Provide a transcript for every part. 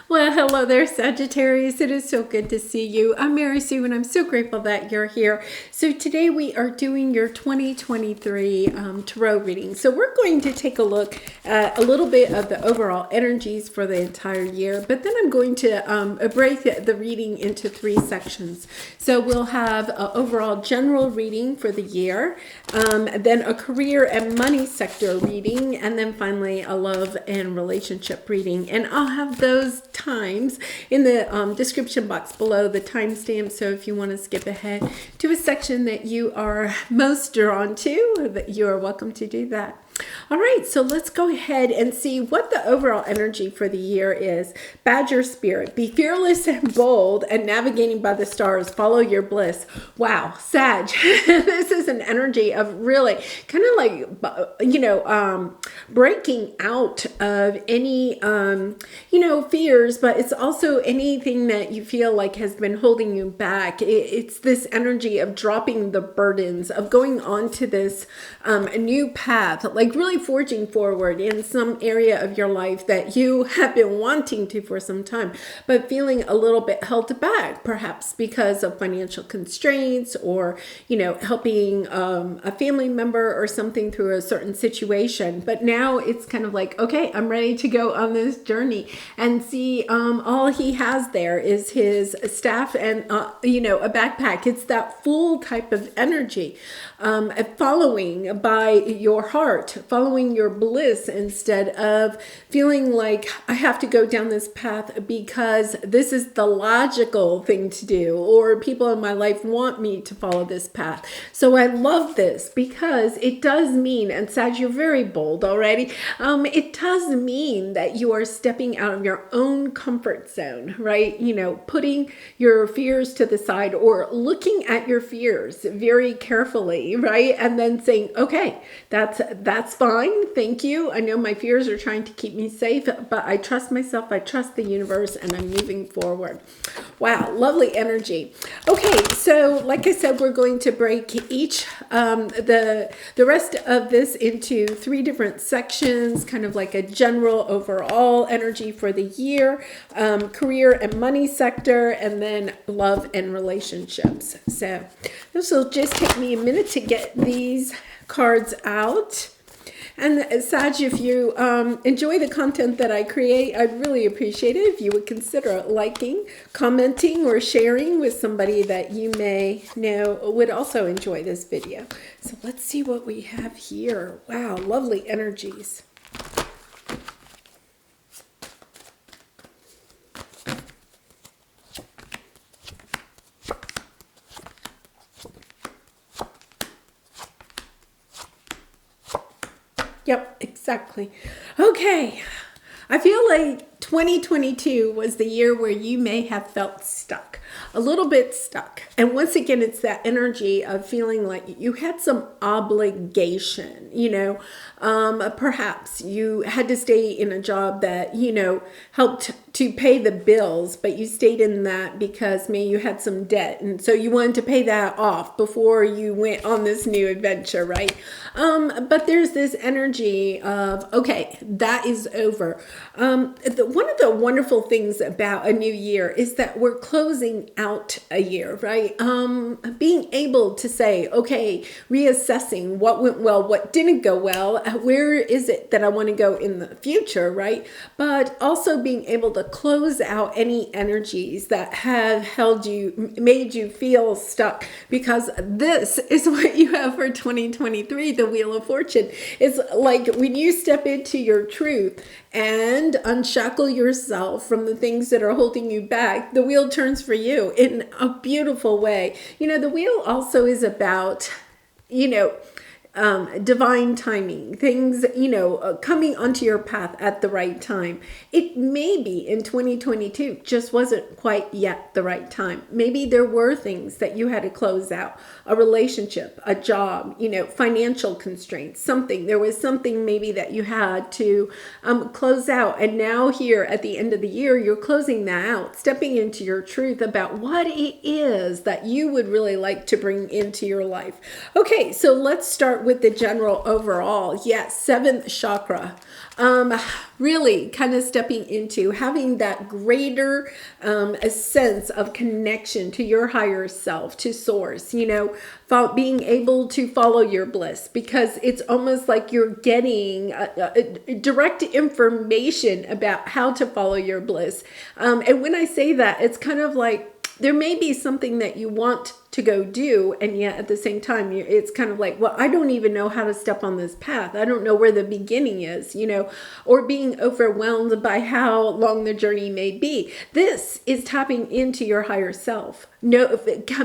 Well, hello there, Sagittarius. It is so good to see you. I'm Mary Sue, and I'm so grateful that you're here. So today we are doing your 2023 tarot reading. So we're going to take a look at a little bit of the overall energies for the entire year, but then I'm going to break the reading into three sections. So we'll have an overall general reading for the year, then a career and money sector reading, and then finally a love and relationship reading. And I'll have those times in the description box below, the timestamp. So if you want to skip ahead to a section that you are most drawn to, that you are welcome to do that. All right, so let's go ahead and see what the overall energy for the year is. Badger spirit, be fearless and bold and navigating by the stars, follow your bliss. Wow, Sag, this is an energy of really kind of like, breaking out of any, fears, but it's also anything that you feel like has been holding you back. It's this energy of dropping the burdens, of going on to this new path, like really forging forward in some area of your life that you have been wanting to for some time, but feeling a little bit held back, perhaps because of financial constraints or, helping a family member or something through a certain situation. But now it's kind of like, okay, I'm ready to go on this journey and see all he has there is his staff and, a backpack. It's that full type of energy, following by your heart, following your bliss instead of feeling like I have to go down this path because this is the logical thing to do, or people in my life want me to follow this path. So I love this because it does mean, and Sag, you're very bold already, it does mean that you are stepping out of your own comfort zone, right? Putting your fears to the side or looking at your fears very carefully, right? And then saying, okay, that's fine. Thank you. I know my fears are trying to keep me safe, but I trust myself. I trust the universe, and I'm moving forward. Wow. Lovely energy. Okay. So like I said, we're going to break each, the rest of this into three different sections, kind of like a general overall energy for the year, career and money sector, and then love and relationships. So this will just take me a minute to get these cards out. And Sag, if you enjoy the content that I create, I'd really appreciate it if you would consider liking, commenting, or sharing with somebody that you may know would also enjoy this video. So let's see what we have here. Wow, lovely energies. Yep, exactly. Okay. I feel like 2022 was the year where you may have felt stuck, a little bit stuck. And once again, it's that energy of feeling like you had some obligation, perhaps you had to stay in a job that, helped to pay the bills, but you stayed in that because maybe you had some debt. And so you wanted to pay that off before you went on this new adventure, right? But there's this energy of, okay, that is over. One of the wonderful things about a new year is that we're closing out a year, right? Being able to say, okay, reassessing what went well, what didn't go well, where is it that I want to go in the future, right? But also being able to close out any energies that have held you, made you feel stuck, because this is what you have for 2023, the Wheel of Fortune. It's like when you step into your truth and unshackle yourself from the things that are holding you back, the wheel turns for you in a beautiful way. The wheel also is about, divine timing, things, coming onto your path at the right time. It may be in 2022 just wasn't quite yet the right time. Maybe there were things that you had to close out, a relationship, a job, financial constraints, something. There was something maybe that you had to close out. And now here at the end of the year, you're closing that out, stepping into your truth about what it is that you would really like to bring into your life. Okay, so let's start with the general overall. Yes, seventh chakra. Really kind of stepping into having that greater a sense of connection to your higher self, to source, being able to follow your bliss, because it's almost like you're getting direct information about how to follow your bliss. And when I say that, it's kind of like there may be something that you want to go do, and yet at the same time it's kind of like, well, I don't even know how to step on this path. I don't know where the beginning is, or being overwhelmed by how long the journey may be. This is tapping into your higher self,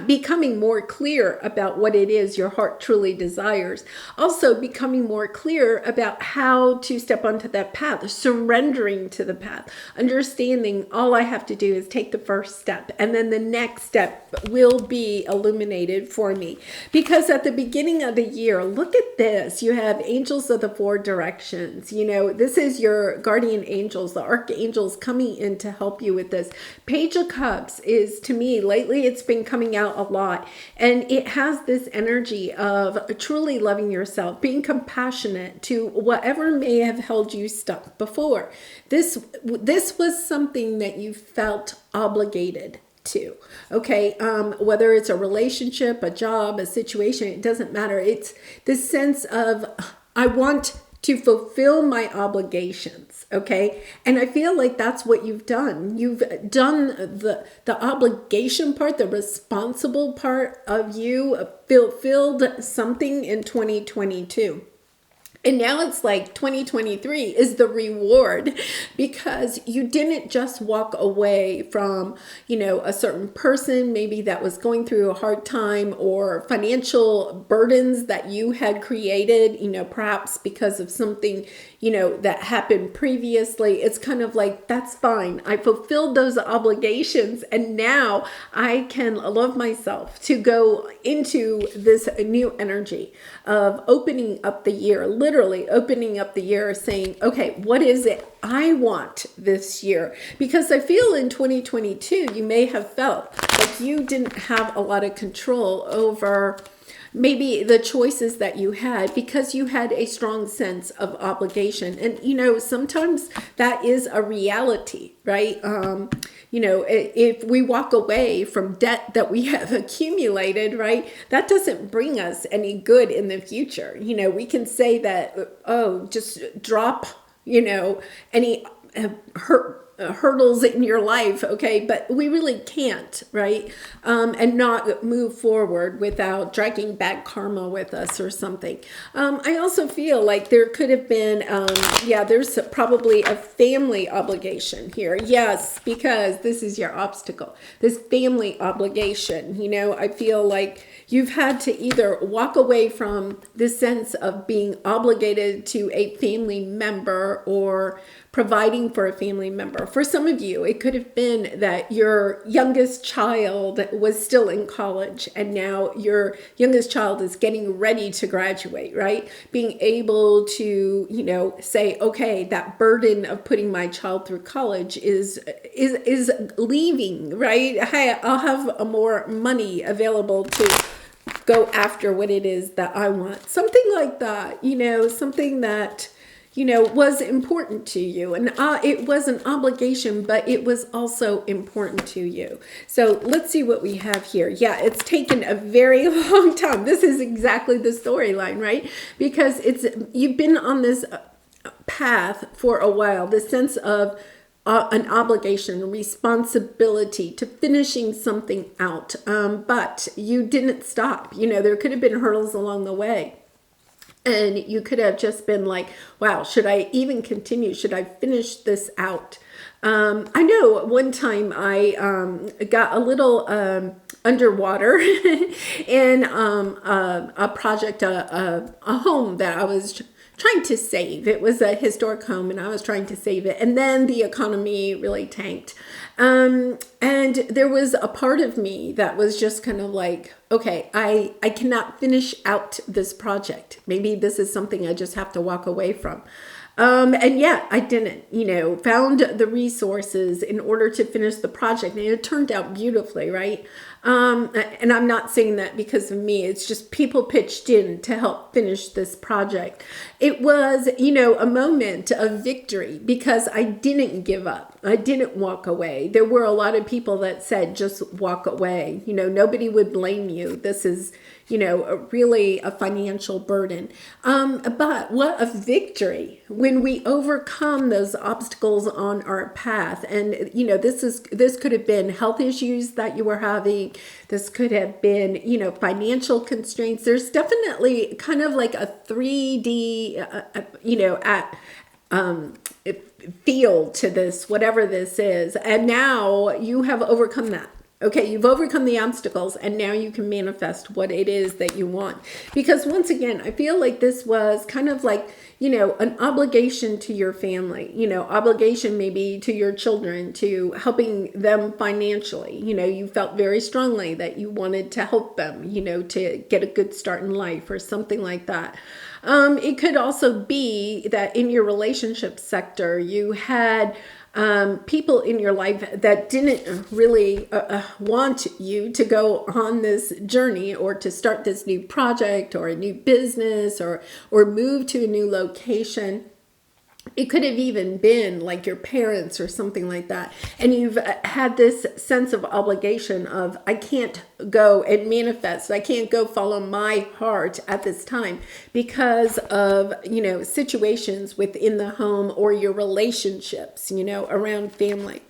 becoming more clear about what it is your heart truly desires. Also becoming more clear about how to step onto that path, surrendering to the path, understanding all I have to do is take the first step, and then the next step will be illuminated for me. Because at the beginning of the year, look at this, you have angels of the four directions. This is your guardian angels, the archangels coming in to help you with this. Page of Cups is, to me, lately it's been coming out a lot, and it has this energy of truly loving yourself, being compassionate to whatever may have held you stuck before. This was something that you felt obligated to. Okay. Whether it's a relationship, a job, a situation, it doesn't matter. It's this sense of, I want to fulfill my obligations. Okay. And I feel like that's what you've done. You've done the obligation part, the responsible part of you, fulfilled something in 2022. And now it's like 2023 is the reward, because you didn't just walk away from, a certain person, maybe that was going through a hard time, or financial burdens that you had created, perhaps because of something, that happened previously. It's kind of like, that's fine. I fulfilled those obligations, and now I can love myself to go into this new energy of opening up the year, literally opening up the year, saying, okay, what is it I want this year? Because I feel in 2022, you may have felt like you didn't have a lot of control over maybe the choices that you had, because you had a strong sense of obligation. And, sometimes that is a reality, right? If we walk away from debt that we have accumulated, right, that doesn't bring us any good in the future. We can say that, just drop, any hurdles in your life, okay, but we really can't, right? And not move forward without dragging back karma with us or something. I also feel like there could have been, there's probably a family obligation here. Yes, because this is your obstacle, this family obligation. I feel like you've had to either walk away from the sense of being obligated to a family member or providing for a family member. For some of you, it could have been that your youngest child was still in college, and now your youngest child is getting ready to graduate, right? Being able to, say, okay, that burden of putting my child through college is leaving, right? I'll have more money available to go after what it is that I want. Something like that, something that was important to you. And it was an obligation, but it was also important to you. So let's see what we have here. Yeah, it's taken a very long time. This is exactly the storyline, right? Because you've been on this path for a while, the sense of an obligation, a responsibility to finishing something out. But you didn't stop. There could have been hurdles along the way. And you could have just been like, wow, should I even continue? Should I finish this out? I know one time I got a little underwater in a project, a home that I was trying to save. It was a historic home, and I was trying to save it. And then the economy really tanked. And there was a part of me that was just kind of like, okay, I cannot finish out this project. Maybe this is something I just have to walk away from. And yeah, I didn't, found the resources in order to finish the project. And it turned out beautifully, right? And I'm not saying that because of me. It's just people pitched in to help finish this project. It was, a moment of victory because I didn't give up. I didn't walk away. There were a lot of people that said, just walk away. Nobody would blame you. This is, really a financial burden. But what a victory when we overcome those obstacles on our path. And, this could have been health issues that you were having. This could have been, financial constraints. There's definitely kind of like a 3D, feel to this, whatever this is. And now you have overcome that. Okay, you've overcome the obstacles and now you can manifest what it is that you want. Because once again, I feel like this was kind of like, an obligation to your family, obligation maybe to your children, to helping them financially. You felt very strongly that you wanted to help them, to get a good start in life or something like that. It could also be that in your relationship sector, you had people in your life that didn't really want you to go on this journey or to start this new project or a new business or move to a new location. It could have even been like your parents or something like that. And you've had this sense of obligation of, I can't go and manifest. I can't go follow my heart at this time because of, situations within the home or your relationships, around family.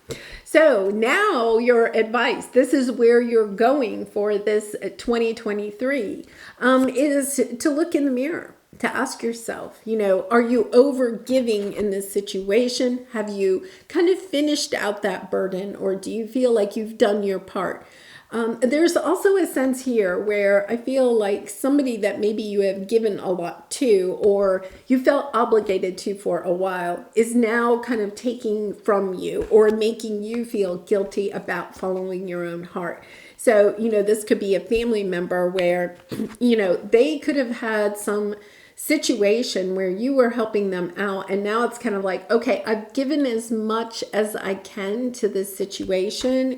So now your advice, this is where you're going for this 2023, is to look in the mirror. To ask yourself, are you over giving in this situation? Have you kind of finished out that burden, or do you feel like you've done your part? There's also a sense here where I feel like somebody that maybe you have given a lot to, or you felt obligated to for a while, is now kind of taking from you or making you feel guilty about following your own heart. So, this could be a family member where, they could have had some situation where you were helping them out, and now it's kind of like, okay, I've given as much as I can to this situation,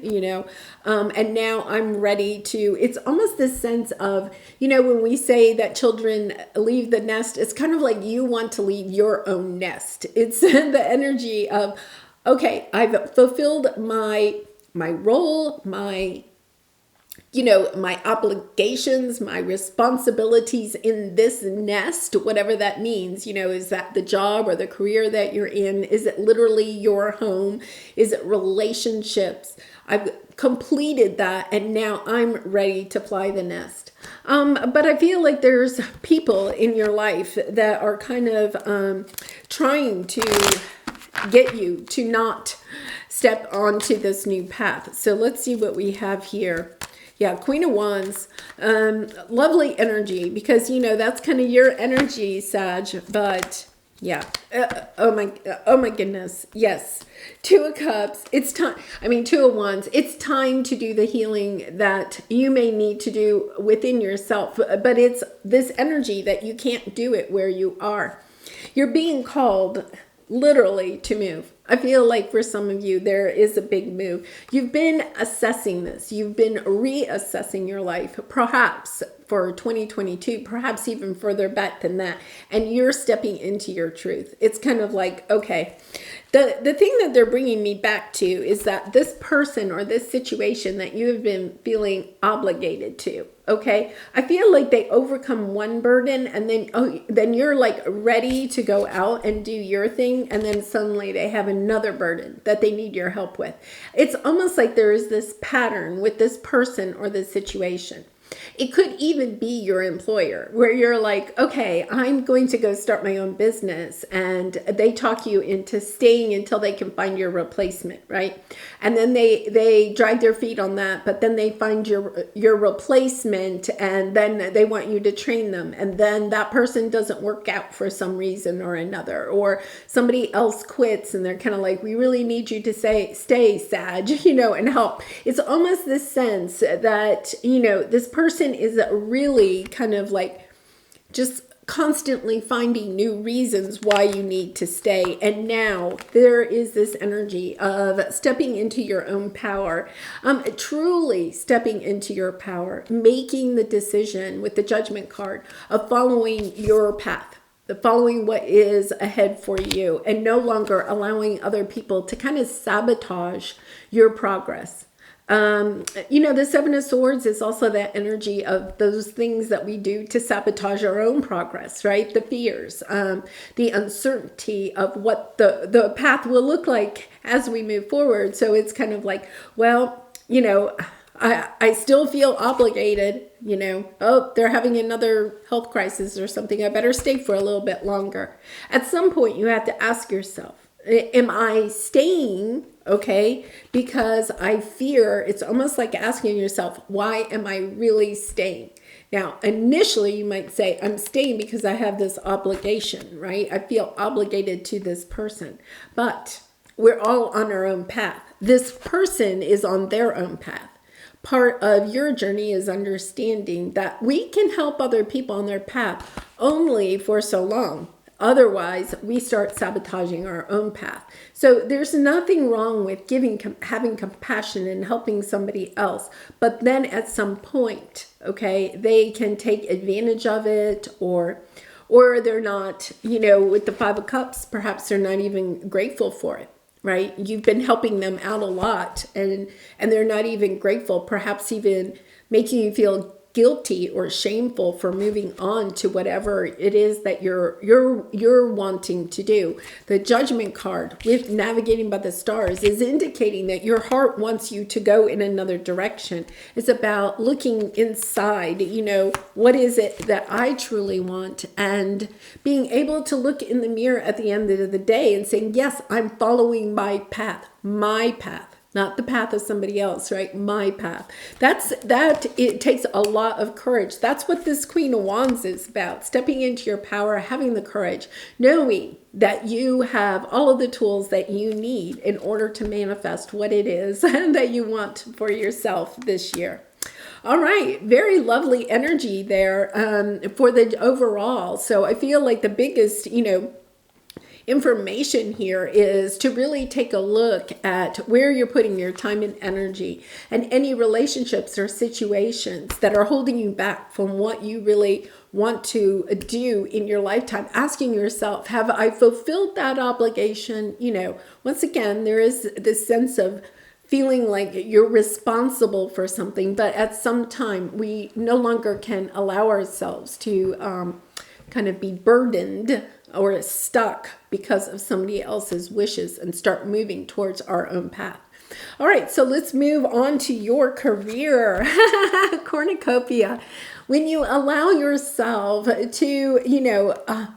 and now I'm ready to, it's almost this sense of, when we say that children leave the nest, it's kind of like you want to leave your own nest. It's the energy of, okay, I've fulfilled my role, my obligations, my responsibilities in this nest, whatever that means, is that the job or the career that you're in? Is it literally your home? Is it relationships? I've completed that and now I'm ready to fly the nest. But I feel like there's people in your life that are kind of trying to get you to not step onto this new path. So let's see what we have here. Yeah, Queen of Wands, lovely energy because, that's kind of your energy, Sag, but yeah, oh my goodness, yes, Two of Cups, it's time, Two of Wands, it's time to do the healing that you may need to do within yourself, but it's this energy that you can't do it where you are. You're being called literally to move. I feel like for some of you, there is a big move. You've been assessing this. You've been reassessing your life, perhaps for 2022, perhaps even further back than that. And you're stepping into your truth. It's kind of like, okay, the thing that they're bringing me back to is that this person or this situation that you have been feeling obligated to, okay, I feel like they overcome one burden and then you're like ready to go out and do your thing. And then suddenly they have another burden that they need your help with. It's almost like there is this pattern with this person or this situation. It could even be your employer where you're like, okay, I'm going to go start my own business. And they talk you into staying until they can find your replacement, right? And then they drag their feet on that, but then they find your replacement and then they want you to train them. And then that person doesn't work out for some reason or another, or somebody else quits and they're kind of like, we really need you to stay, Sag, and help. It's almost this sense that, this person is really kind of like just constantly finding new reasons why you need to stay. And now there is this energy of stepping into your own power, truly stepping into your power, making the decision with the Judgment card of following your path, following what is ahead for you, and no longer allowing other people to kind of sabotage your progress. The Seven of Swords is also that energy of those things that we do to sabotage our own progress, right? The fears, the uncertainty of what the path will look like as we move forward. So it's kind of like, well, I still feel obligated, oh, they're having another health crisis or something. I better stay for a little bit longer. At some point, you have to ask yourself, am I staying, okay, because I fear? It's almost like asking yourself, why am I really staying? Now, initially, you might say, I'm staying because I have this obligation, right? I feel obligated to this person. But we're all on our own path. This person is on their own path. Part of your journey is understanding that we can help other people on their path only for so long. Otherwise, we start sabotaging our own path. So there's nothing wrong with having compassion and helping somebody else. But then at some point, okay, they can take advantage of it, or they're not, with the Five of Cups, perhaps they're not even grateful for it. Right? You've been helping them out a lot, and they're not even grateful, perhaps even making you feel guilty or shameful for moving on to whatever it is that you're wanting to do. The Judgment card with navigating by the stars is indicating that your heart wants you to go in another direction. It's about looking inside, what is it that I truly want, and being able to look in the mirror at the end of the day and saying, yes, I'm following my path, not the path of somebody else, right? My path. It takes a lot of courage. That's what this Queen of Wands is about. Stepping into your power, having the courage, knowing that you have all of the tools that you need in order to manifest what it is that you want for yourself this year. All right, very lovely energy there for the overall. So I feel like the biggest, information here is to really take a look at where you're putting your time and energy, and any relationships or situations that are holding you back from what you really want to do in your lifetime. Asking yourself, have I fulfilled that obligation? Once again, there is this sense of feeling like you're responsible for something, but at some time we no longer can allow ourselves to kind of be burdened or stuck because of somebody else's wishes, and start moving towards our own path. All right, so let's move on to your career. Cornucopia. When you allow yourself to,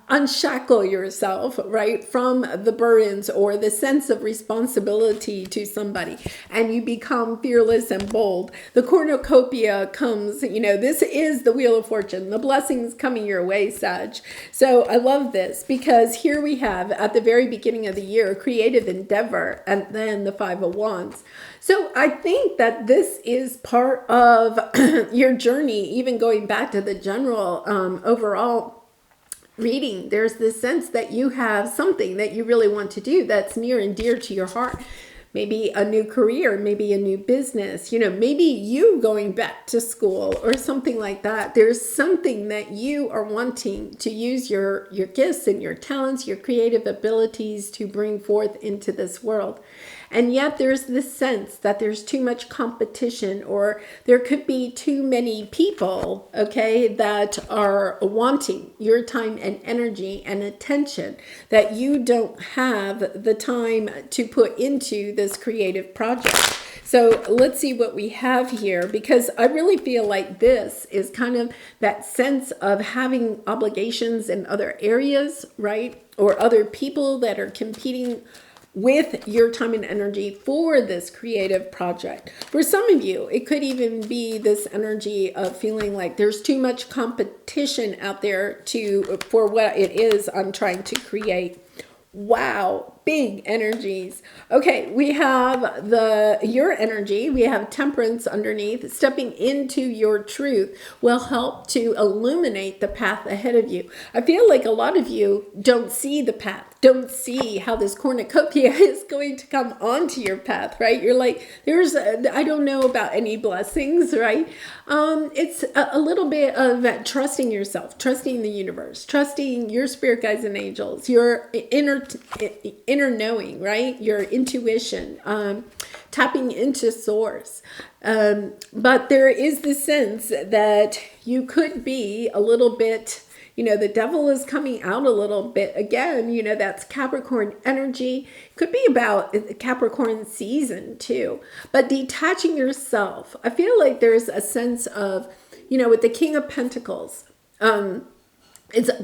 unshackle yourself, right, from the burdens or the sense of responsibility to somebody, and you become fearless and bold, the cornucopia comes, this is the Wheel of Fortune, the blessings coming your way, Sag. So I love this, because here we have, at the very beginning of the year, creative endeavor, and then the Five of Wands. So I think that this is part of your journey, even going back to the general overall reading. There's this sense that you have something that you really want to do that's near and dear to your heart. Maybe a new career, maybe a new business, maybe you going back to school or something like that. There's something that you are wanting to use your gifts and your talents, your creative abilities to bring forth into this world. And yet there's this sense that there's too much competition, or there could be too many people, okay, that are wanting your time and energy and attention, that you don't have the time to put into this creative project. So let's see what we have here, because I really feel like this is kind of that sense of having obligations in other areas, right? Or other people that are competing with your time and energy for this creative project. For some of you, it could even be this energy of feeling like there's too much competition out there for what it is I'm trying to create. Wow, big energies. Okay, we have your energy. We have temperance underneath. Stepping into your truth will help to illuminate the path ahead of you. I feel like a lot of you don't see the path, don't see how this cornucopia is going to come onto your path, right? You're like, I don't know about any blessings, right? It's a little bit of trusting yourself, trusting the universe, trusting your spirit guides and angels, your inner knowing, right? Your intuition, tapping into source. But there is the sense that you could be a little bit, the devil is coming out a little bit again. That's Capricorn energy. Could be about Capricorn season too. But detaching yourself, I feel like there's a sense of, with the King of Pentacles,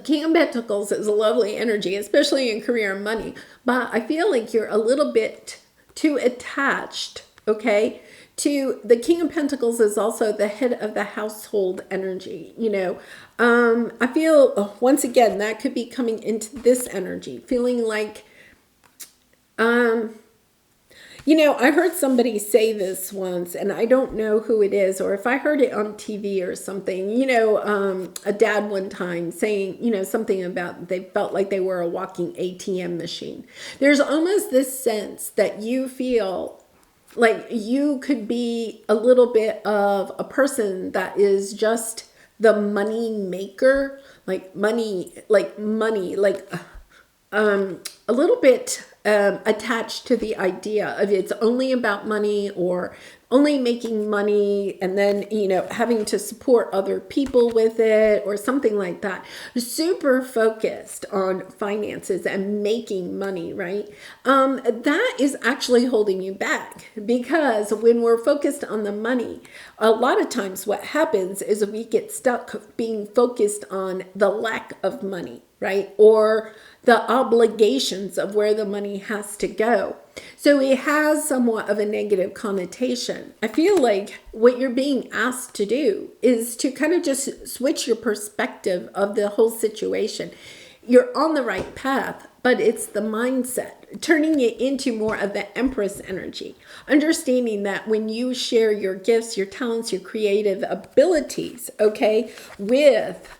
King of Pentacles is a lovely energy, especially in career and money. But I feel like you're a little bit too attached, okay? To the King of Pentacles is also the head of the household energy, I feel, once again, that could be coming into this energy, feeling like, I heard somebody say this once, and I don't know who it is, or if I heard it on TV or something, a dad one time saying, something about they felt like they were a walking ATM machine. There's almost this sense that you feel like you could be a little bit of a person that is just the money maker, a little bit attached to the idea of it's only about money or only making money and then, having to support other people with it or something like that. Super focused on finances and making money, right? That is actually holding you back, because when we're focused on the money, a lot of times what happens is we get stuck being focused on the lack of money, right? Or the obligations of where the money has to go. So it has somewhat of a negative connotation. I feel like what you're being asked to do is to kind of just switch your perspective of the whole situation. You're on the right path, but it's the mindset, turning it into more of the Empress energy. Understanding that when you share your gifts, your talents, your creative abilities, okay, with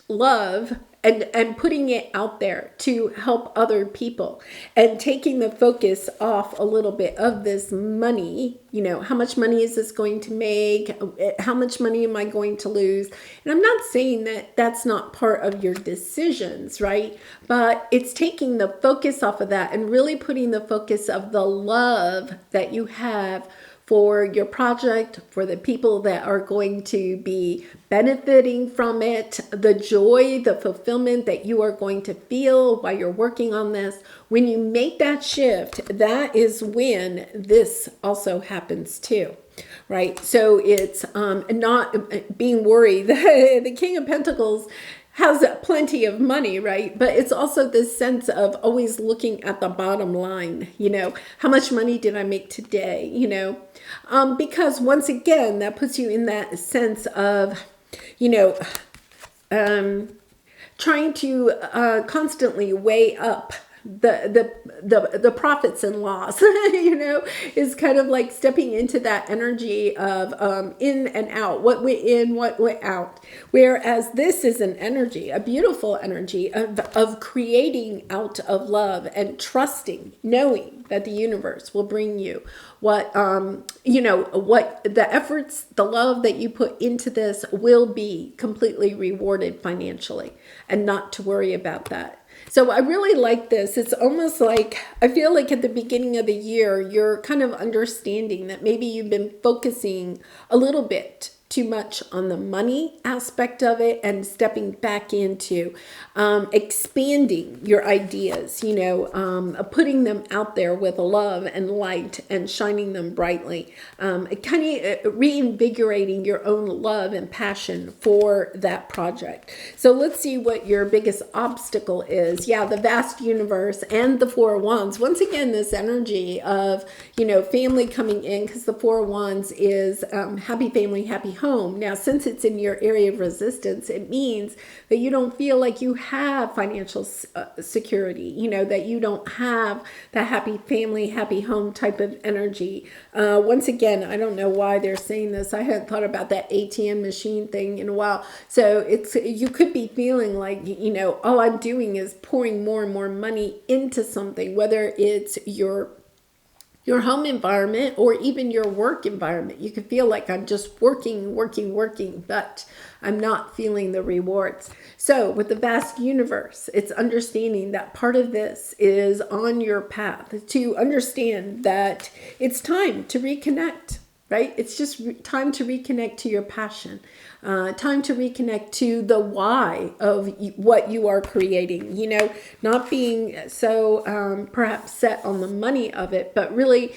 love, and putting it out there to help other people and taking the focus off a little bit of this money, how much money is this going to make? How much money am I going to lose? And I'm not saying that that's not part of your decisions, right? But it's taking the focus off of that and really putting the focus of the love that you have for your project, for the people that are going to be benefiting from it, the joy, the fulfillment that you are going to feel while you're working on this. When you make that shift, that is when this also happens too, right? So it's not being worried. The King of Pentacles has plenty of money, right? But it's also this sense of always looking at the bottom line, how much money did I make today, because once again, that puts you in that sense of, trying to constantly weigh up the profits and loss, is kind of like stepping into that energy of in and out, what went in, what went out. Whereas this is an energy, a beautiful energy of creating out of love and trusting, knowing that the universe will bring you what the efforts, the love that you put into this will be completely rewarded financially, and not to worry about that. So I really like this. It's almost like, I feel like at the beginning of the year, you're kind of understanding that maybe you've been focusing a little bit too much on the money aspect of it and stepping back into expanding your ideas, putting them out there with love and light and shining them brightly, kind of reinvigorating your own love and passion for that project. So let's see what your biggest obstacle is. Yeah, the vast universe and the Four of Wands. Once again, this energy of, family coming in, because the Four of Wands is happy family, happy home. Now, since it's in your area of resistance, it means that you don't feel like you have financial security, that you don't have the happy family, happy home type of energy. Once again, I don't know why they're saying this. I hadn't thought about that ATM machine thing in a while. So you could be feeling like, all I'm doing is pouring more and more money into something, whether it's your home environment or even your work environment. You could feel like I'm just working, but I'm not feeling the rewards. So with the vast universe, it's understanding that part of this is on your path to understand that it's time to reconnect, right? It's just time to reconnect to your passion. Time to reconnect to the why of what you are creating, not being so perhaps set on the money of it, but really,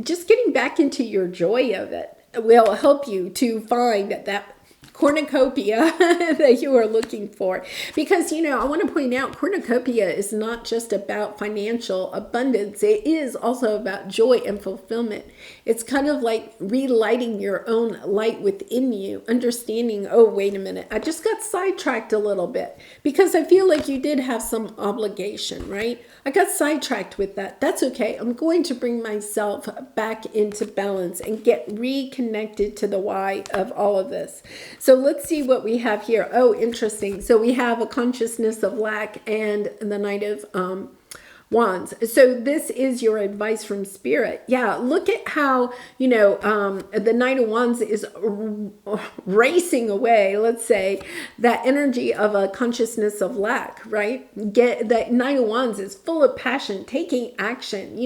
just getting back into your joy of it will help you to find that cornucopia that you are looking for. Because, I want to point out cornucopia is not just about financial abundance. It is also about joy and fulfillment. It's kind of like relighting your own light within you, understanding, oh, wait a minute, I just got sidetracked a little bit because I feel like you did have some obligation, right? I got sidetracked with that. That's okay. I'm going to bring myself back into balance and get reconnected to the why of all of this. So let's see what we have here. Oh, interesting. So we have a consciousness of lack and the Knight of Wands. So this is your advice from Spirit. Yeah, look at how, the Knight of Wands is racing away, let's say, that energy of a consciousness of lack, right? That Knight of Wands is full of passion, taking action,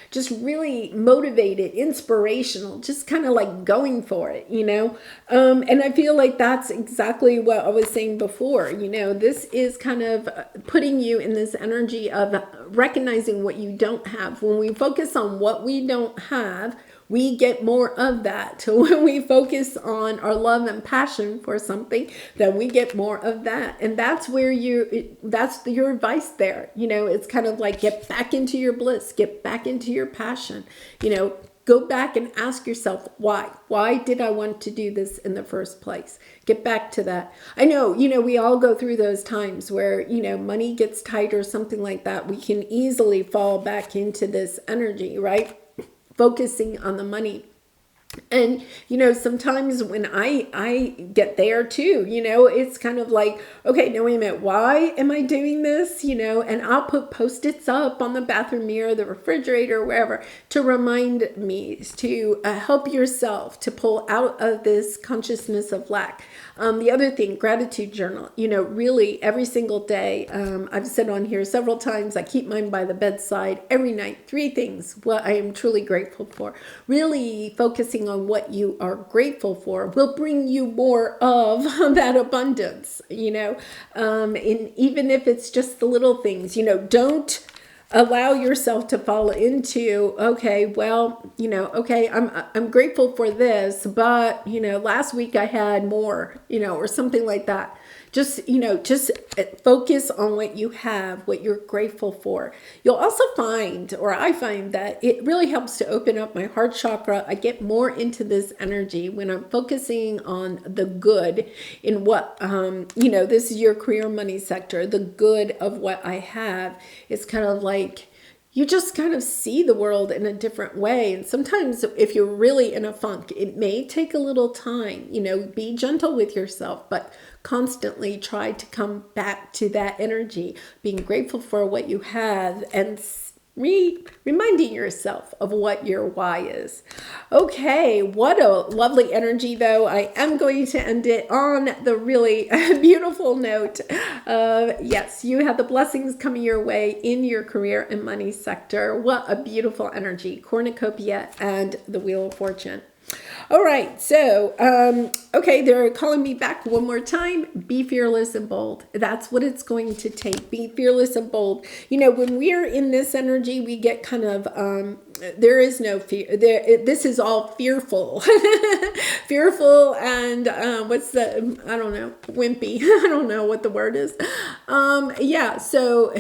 just really motivated, inspirational, just kind of like going for it, and I feel like that's exactly what I was saying before. This is kind of putting you in this energy of recognizing what you don't have. When we focus on what we don't have, we get more of that. When we focus on our love and passion for something, then we get more of that. And that's where that's your advice there. It's kind of like get back into your bliss, get back into your passion, go back and ask yourself, why? Why did I want to do this in the first place? Get back to that. I know, we all go through those times where, money gets tight or something like that. We can easily fall back into this energy, right? Focusing on the money. And, sometimes when I get there too, it's kind of like, okay, now wait a minute, why am I doing this? And I'll put Post-its up on the bathroom mirror, the refrigerator, wherever, to remind me to help yourself to pull out of this consciousness of lack. The other thing, gratitude journal, really every single day. I've said on here several times, I keep mine by the bedside every night. 3 things, what I am truly grateful for. Really focusing on what you are grateful for will bring you more of that abundance, and even if it's just the little things, don't allow yourself to fall into, okay, well, okay, I'm grateful for this, but, last week I had more, or something like that. Just focus on what you have, what you're grateful for. You'll also find, or I find, that it really helps to open up my heart chakra. I get more into this energy when I'm focusing on the good in what, this is your career money sector, the good of what I have. It's kind of like, you just kind of see the world in a different way. And sometimes if you're really in a funk, it may take a little time, be gentle with yourself, but constantly try to come back to that energy, being grateful for what you have and reminding yourself of what your why is. Okay, what a lovely energy though. I am going to end it on the really beautiful note of, yes, you have the blessings coming your way in your career and money sector. What a beautiful energy. Cornucopia and the Wheel of Fortune. All right, so, okay, they're calling me back one more time. Be fearless and bold. That's what it's going to take. Be fearless and bold. When we're in this energy, we get kind of, there is no fear. This is all fearful. Fearful and, I don't know, wimpy. I don't know what the word is. Yeah, so,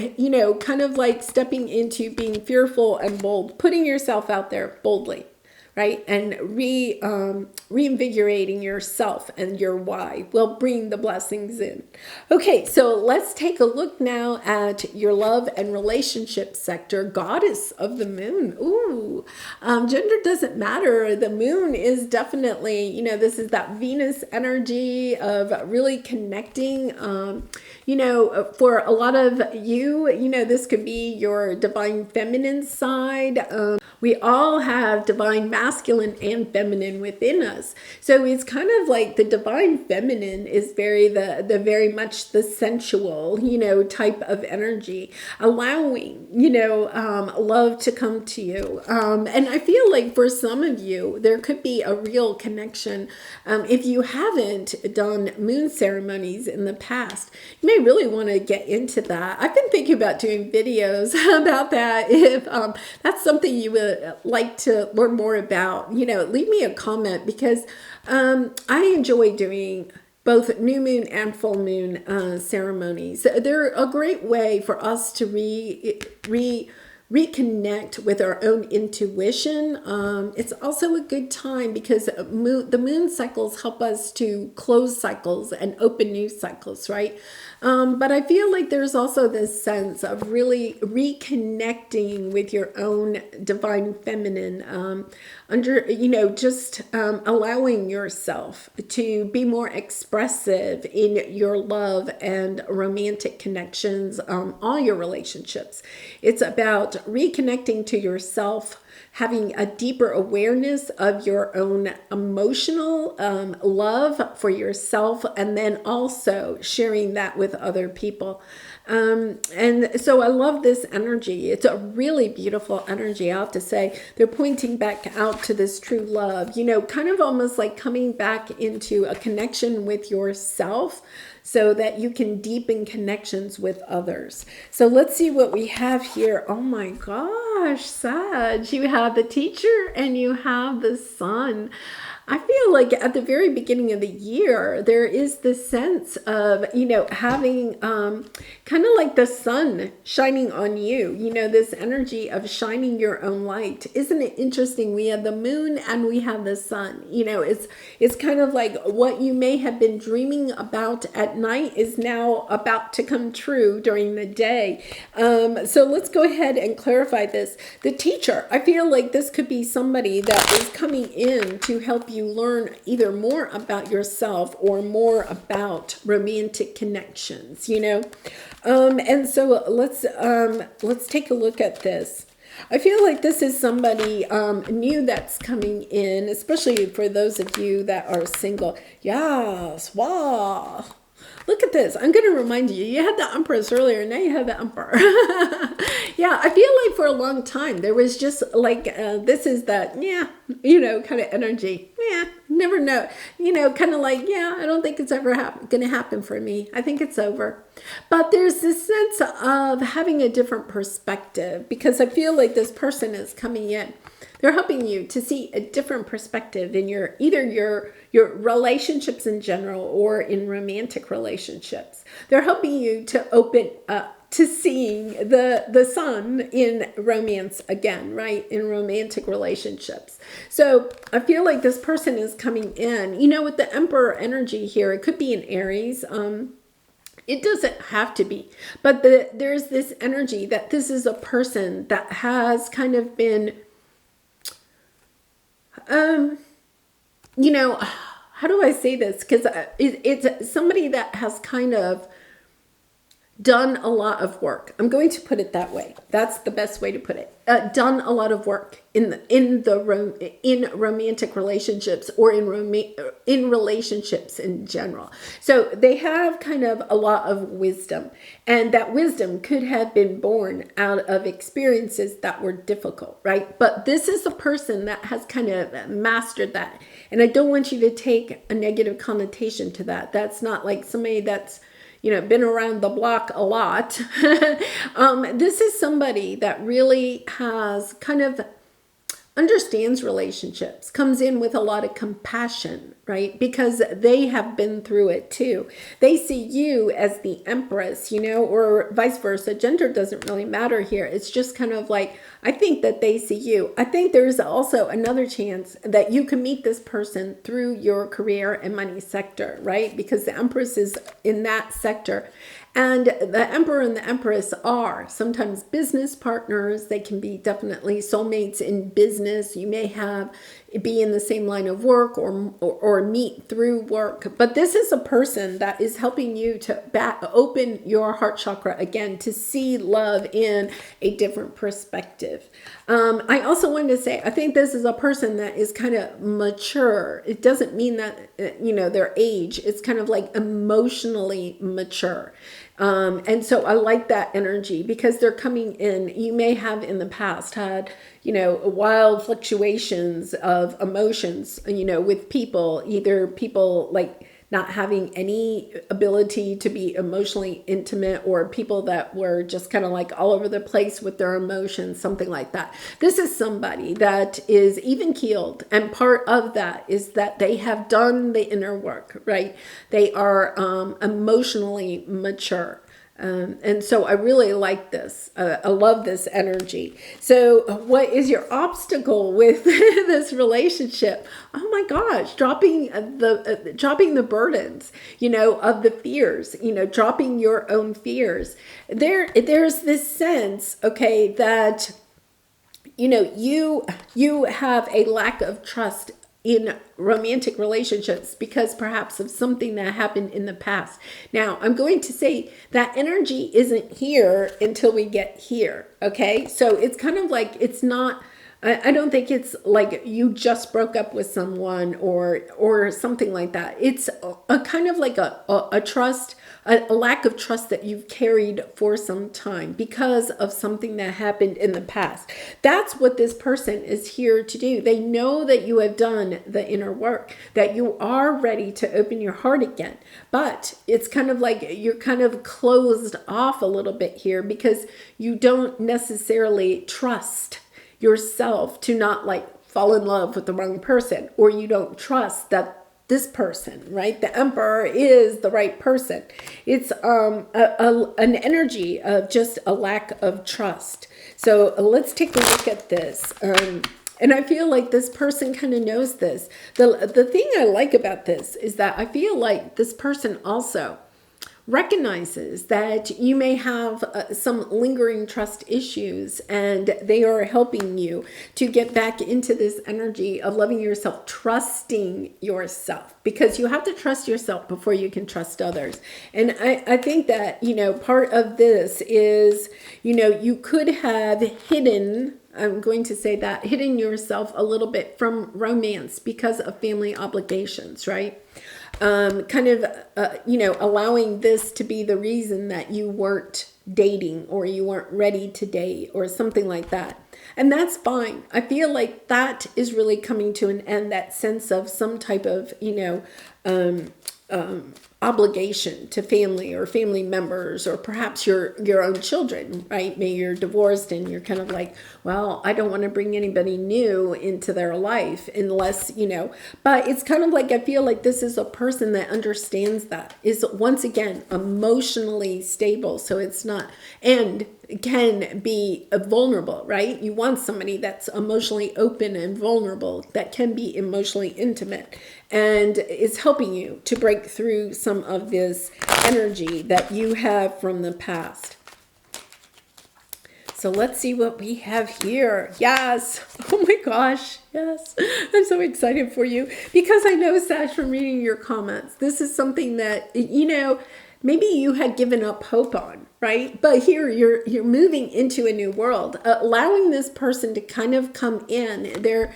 kind of like stepping into being fearful and bold, putting yourself out there boldly. right? And reinvigorating yourself and your why will bring the blessings in. Okay, so let's take a look now at your love and relationship sector. Goddess of the moon. Ooh, gender doesn't matter. The moon is definitely, you know, this is that Venus energy of really connecting. You know, for a lot of you, you know, this could be your divine feminine side. We all have divine masculine and feminine within us. So it's kind of like the divine feminine is very very much the sensual, you know, type of energy, allowing, you know, love to come to you. And I feel like for some of you, there could be a real connection. If you haven't done moon ceremonies in the past, you may really want to get into that. I've been thinking about doing videos about that. If that's something you would like to learn more about, you know, leave me a comment, because I enjoy doing both new moon and full moon ceremonies. They're a great way for us to reconnect with our own intuition. It's also a good time because the moon cycles help us to close cycles and open new cycles, right? But I feel like there's also this sense of really reconnecting with your own divine feminine, you know, just allowing yourself to be more expressive in your love and romantic connections, all your relationships. It's about reconnecting to yourself, having a deeper awareness of your own emotional love for yourself, and then also sharing that with other people. And so I love this energy. It's a really beautiful energy, I have to say. They're pointing back out to this true love, you know, kind of almost like coming back into a connection with yourself, so that you can deepen connections with others. So let's see what we have here. Oh my gosh, Sag, you have the teacher and you have the sun. I feel like at the very beginning of the year, there is this sense of, you know, having kind of like the sun shining on you, you know, this energy of shining your own light. Isn't it interesting? We have the moon and we have the sun. You know, it's kind of like what you may have been dreaming about at night is now about to come true during the day. So let's go ahead and clarify this. The teacher, I feel like this could be somebody that is coming in to help you learn either more about yourself or more about romantic connections, you know. And so let's take a look at this. I feel like this is somebody new that's coming in, especially for those of you that are single. Yes, wow. Look at this. I'm going to remind you, you had the Empress earlier, now you have the Emperor. Yeah, I feel like for a long time, there was just like, this is that, yeah, you know, kind of energy. Yeah, never know. You know, kind of like, yeah, I don't think it's ever going to happen for me. I think it's over. But there's this sense of having a different perspective, because I feel like this person is coming in. They're helping you to see a different perspective in either your relationships in general or in romantic relationships. They're helping you to open up to seeing the sun in romance again, right? In romantic relationships. So I feel like this person is coming in, you know, with the Emperor energy here. It could be in Aries. It doesn't have to be, but there's this energy that this is a person that has kind of been, you know, how do I say this? Because it's somebody that has kind of done a lot of work. I'm going to put it that way. That's the best way to put it. Done a lot of work in romantic relationships or in relationships in general. So they have kind of a lot of wisdom, and that wisdom could have been born out of experiences that were difficult, right? But this is a person that has kind of mastered that. And I don't want you to take a negative connotation to that. That's not like somebody that's, you know, been around the block a lot. This is somebody that really has kind of understands relationships, comes in with a lot of compassion, right? Because they have been through it too. They see you as the empress, or vice versa. Gender doesn't really matter here. It's just kind of like, I think that they see you. I think there's also another chance that you can meet this person through your career and money sector, right? Because the empress is in that sector. And the emperor and the empress are sometimes business partners. They can be definitely soulmates in business. You may be in the same line of work or meet through work. But this is a person that is helping you to open your heart chakra again, to see love in a different perspective. I also wanted to say, I think this is a person that is kind of mature. It doesn't mean that, their age. It's kind of like emotionally mature. And so I like that energy because they're coming in. You may have in the past had, wild fluctuations of emotions, with people, either people like not having any ability to be emotionally intimate, or people that were just kind of like all over the place with their emotions, something like that. This is somebody that is even keeled. And part of that is that they have done the inner work, right? They are emotionally mature. And so I really like this. I love this energy. So what is your obstacle with this relationship? Oh my gosh, dropping the burdens, of the fears, dropping your own fears. There's this sense, okay, that, you have a lack of trust in romantic relationships because perhaps of something that happened in the past. Now, I'm going to say that energy isn't here until we get here, okay? So it's kind of like, it's not, I don't think it's like you just broke up with someone or something like that. It's a kind of like a trust, a lack of trust that you've carried for some time because of something that happened in the past. That's what this person is here to do. They know that you have done the inner work, that you are ready to open your heart again. But it's kind of like you're kind of closed off a little bit here because you don't necessarily trust yourself to not like fall in love with the wrong person, or you don't trust that this person, right? The emperor is the right person. It's an energy of just a lack of trust. So let's take a look at this. And I feel like this person kind of knows this. The thing I like about this is that I feel like this person also recognizes that you may have some lingering trust issues, and they are helping you to get back into this energy of loving yourself, trusting yourself, because you have to trust yourself before you can trust others. And I think that, part of this is, you could have hidden, I'm going to say that, hidden yourself a little bit from romance because of family obligations, right? Allowing this to be the reason that you weren't dating or you weren't ready to date or something like that. And that's fine. I feel like that is really coming to an end, that sense of some type of, obligation to family or family members, or perhaps your own children, right? Maybe you're divorced and you're kind of like, well, I don't want to bring anybody new into their life unless, but it's kind of like, I feel like this is a person that understands that, is once again emotionally stable. So it's not, and can be vulnerable, right? You want somebody that's emotionally open and vulnerable, that can be emotionally intimate, and is helping you to break through some of this energy that you have from the past. So let's see what we have here. Yes. Oh my gosh. Yes. I'm so excited for you because I know, Sag, from reading your comments, this is something that, maybe you had given up hope on, right? But here you're moving into a new world, allowing this person to kind of come in. They're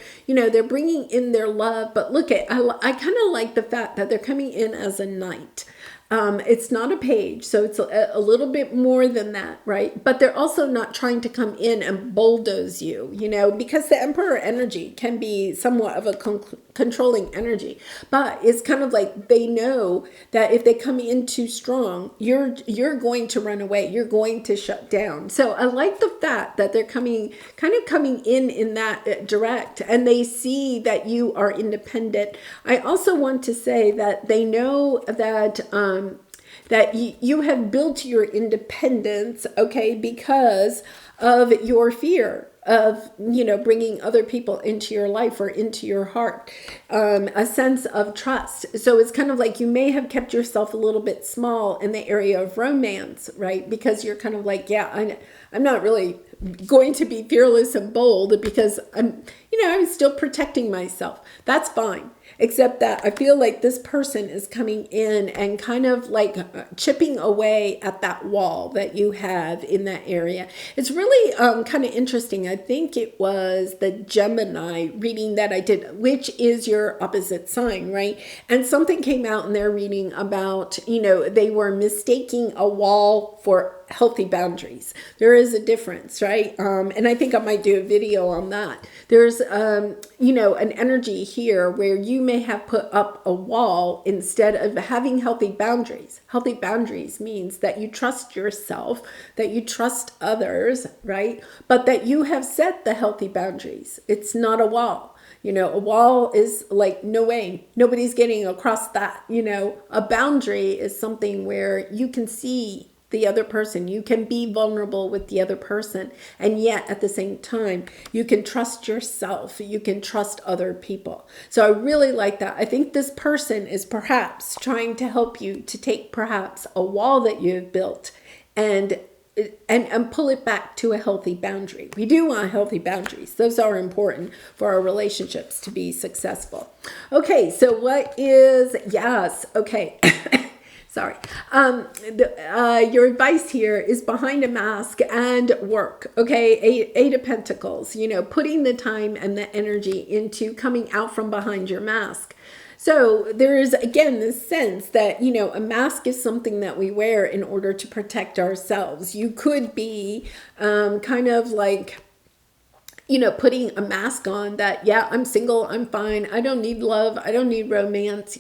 bringing in their love, but look at, I kind of like the fact that they're coming in as a knight. It's not a page, so it's a little bit more than that, right? But they're also not trying to come in and bulldoze you, because the Emperor energy can be somewhat of a controlling energy. But it's kind of like they know that if they come in too strong, you're going to run away. You're going to shut down. So I like the fact that they're coming in that direct, and they see that you are independent. I also want to say that they know that that you have built your independence, okay, because of your fear of, bringing other people into your life or into your heart, a sense of trust. So it's kind of like you may have kept yourself a little bit small in the area of romance, right? Because you're kind of like, yeah, I'm not really going to be fearless and bold because I'm still protecting myself. That's fine. Except that I feel like this person is coming in and kind of like chipping away at that wall that you have in that area. It's really kind of interesting. I think it was the Gemini reading that I did, which is your opposite sign, right? And something came out in their reading about, they were mistaking a wall for healthy boundaries. There is a difference, right? And I think I might do a video on that. There's, an energy here where you may have put up a wall instead of having healthy boundaries. Healthy boundaries means that you trust yourself, that you trust others, right? But that you have set the healthy boundaries. It's not a wall. A wall is like, no way, nobody's getting across that. A boundary is something where you can see the other person. You can be vulnerable with the other person. And yet at the same time, you can trust yourself. You can trust other people. So I really like that. I think this person is perhaps trying to help you to take perhaps a wall that you have built and pull it back to a healthy boundary. We do want healthy boundaries. Those are important for our relationships to be successful. Okay, so okay. Sorry. Your advice here is behind a mask and work. Okay. Eight of Pentacles, putting the time and the energy into coming out from behind your mask. So there is, again, this sense that, a mask is something that we wear in order to protect ourselves. You could be kind of like, putting a mask on that, yeah, I'm single, I'm fine, I don't need love, I don't need romance,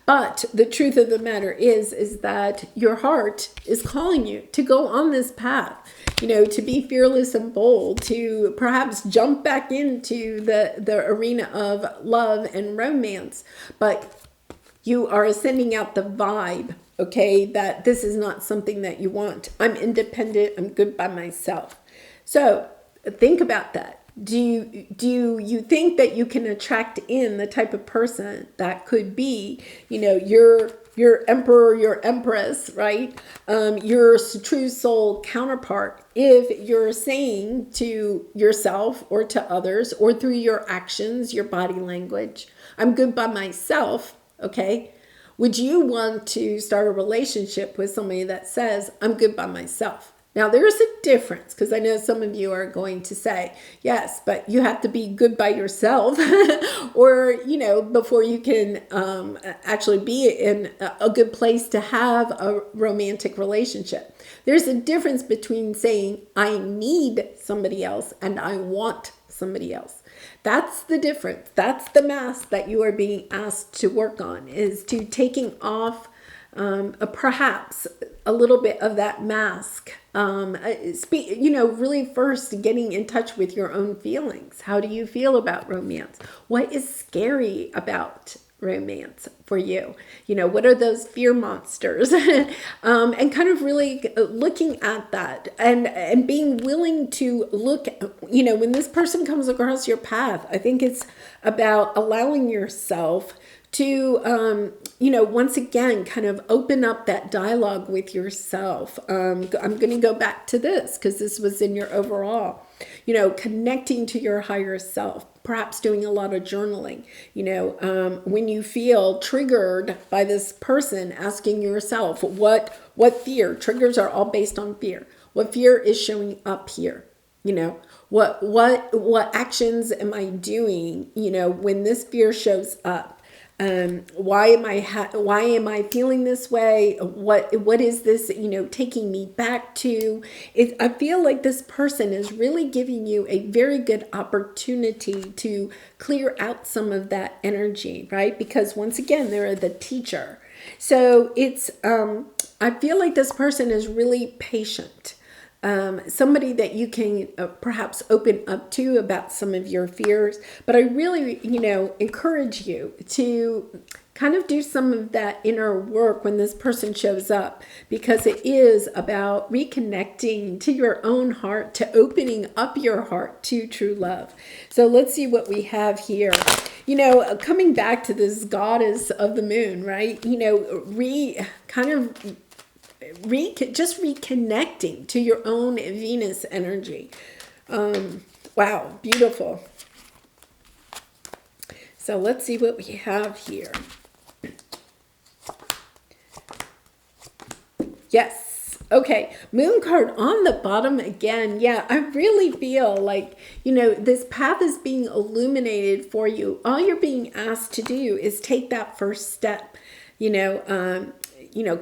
But the truth of the matter is that your heart is calling you to go on this path, to be fearless and bold, to perhaps jump back into the arena of love and romance. But you are sending out the vibe, okay, that this is not something that you want. I'm independent, I'm good by myself. So think about that. Do you think that you can attract in the type of person that could be, your emperor, your empress, right? Your true soul counterpart, if you're saying to yourself or to others or through your actions, your body language, I'm good by myself, okay? Would you want to start a relationship with somebody that says, I'm good by myself? Now, there's a difference, because I know some of you are going to say, yes, but you have to be good by yourself or, before you can actually be in a good place to have a romantic relationship. There's a difference between saying, I need somebody else and I want somebody else. That's the difference. That's the mask that you are being asked to work on, is to taking off perhaps a little bit of that mask, really first getting in touch with your own feelings. How do you feel about romance? What is scary about romance for you? What are those fear monsters? And kind of really looking at that and being willing to look, when this person comes across your path, I think it's about allowing yourself to, once again, kind of open up that dialogue with yourself. I'm going to go back to this because this was in your overall, connecting to your higher self, perhaps doing a lot of journaling, when you feel triggered by this person, asking yourself, what fear? Triggers are all based on fear. What fear is showing up here? What actions am I doing, when this fear shows up? Why am I feeling this way? What is this, taking me back to? I feel like this person is really giving you a very good opportunity to clear out some of that energy, right? Because once again, they're the teacher. So it's, I feel like this person is really patient. Somebody that you can perhaps open up to about some of your fears. But I really, encourage you to kind of do some of that inner work when this person shows up, because it is about reconnecting to your own heart, to opening up your heart to true love. So let's see what we have here. Coming back to this goddess of the moon, right? Just reconnecting to your own Venus energy. Wow, beautiful. So let's see what we have here. Yes. Okay. Moon card on the bottom again. Yeah, I really feel like, this path is being illuminated for you. All you're being asked to do is take that first step.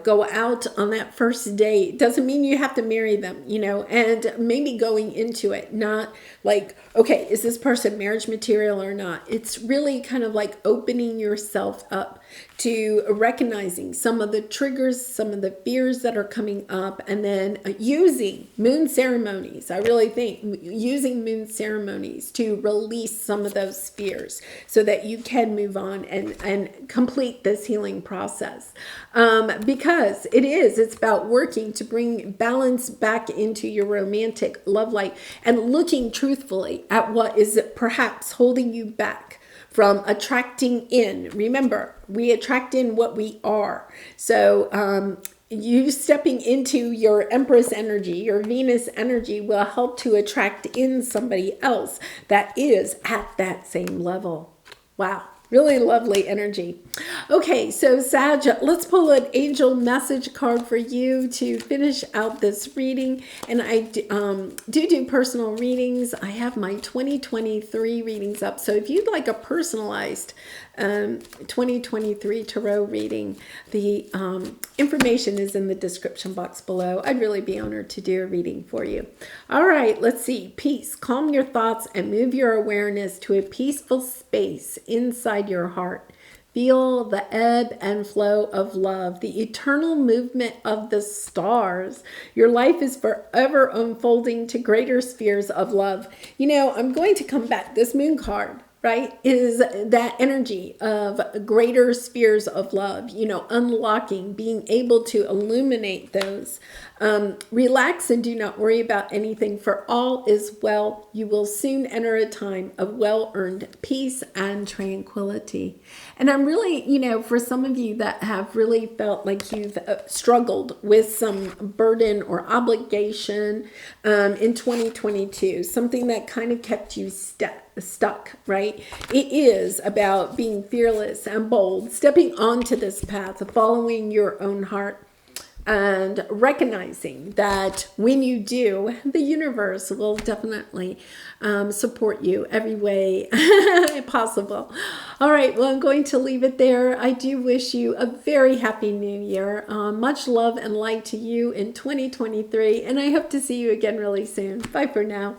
Go out on that first date. Doesn't mean you have to marry them, and maybe going into it, not like, okay, is this person marriage material or not? It's really kind of like opening yourself up to recognizing some of the triggers, some of the fears that are coming up, and then using moon ceremonies. I really think using moon ceremonies to release some of those fears so that you can move on and complete this healing process. Because it's about working to bring balance back into your romantic love life and looking truthfully at what is perhaps holding you back from attracting in. Remember, we attract in what we are. So you stepping into your Empress energy, your Venus energy, will help to attract in somebody else that is at that same level. Wow. Really lovely energy. Okay, so Sag, let's pull an angel message card for you to finish out this reading. And I do personal readings. I have my 2023 readings up. So if you'd like a personalized 2023 tarot reading, the information is in the description box below. I'd really be honored to do a reading for you. All right, let's see. Peace. Calm your thoughts and move your awareness to a peaceful space inside your heart. Feel the ebb and flow of love, the eternal movement of the stars. Your life is forever unfolding to greater spheres of love. I'm going to come back. This moon card, right, is that energy of greater spheres of love, unlocking, being able to illuminate those. Relax and do not worry about anything, for all is well. You will soon enter a time of well-earned peace and tranquility. And I'm really, for some of you that have really felt like you've struggled with some burden or obligation in 2022, something that kind of kept you stuck, right? It is about being fearless and bold, stepping onto this path of following your own heart, and recognizing that when you do, the universe will definitely support you every way possible. All right, well, I'm going to leave it there. I do wish you a very happy new year. Much love and light to you in 2023, and I hope to see you again really soon. Bye for now.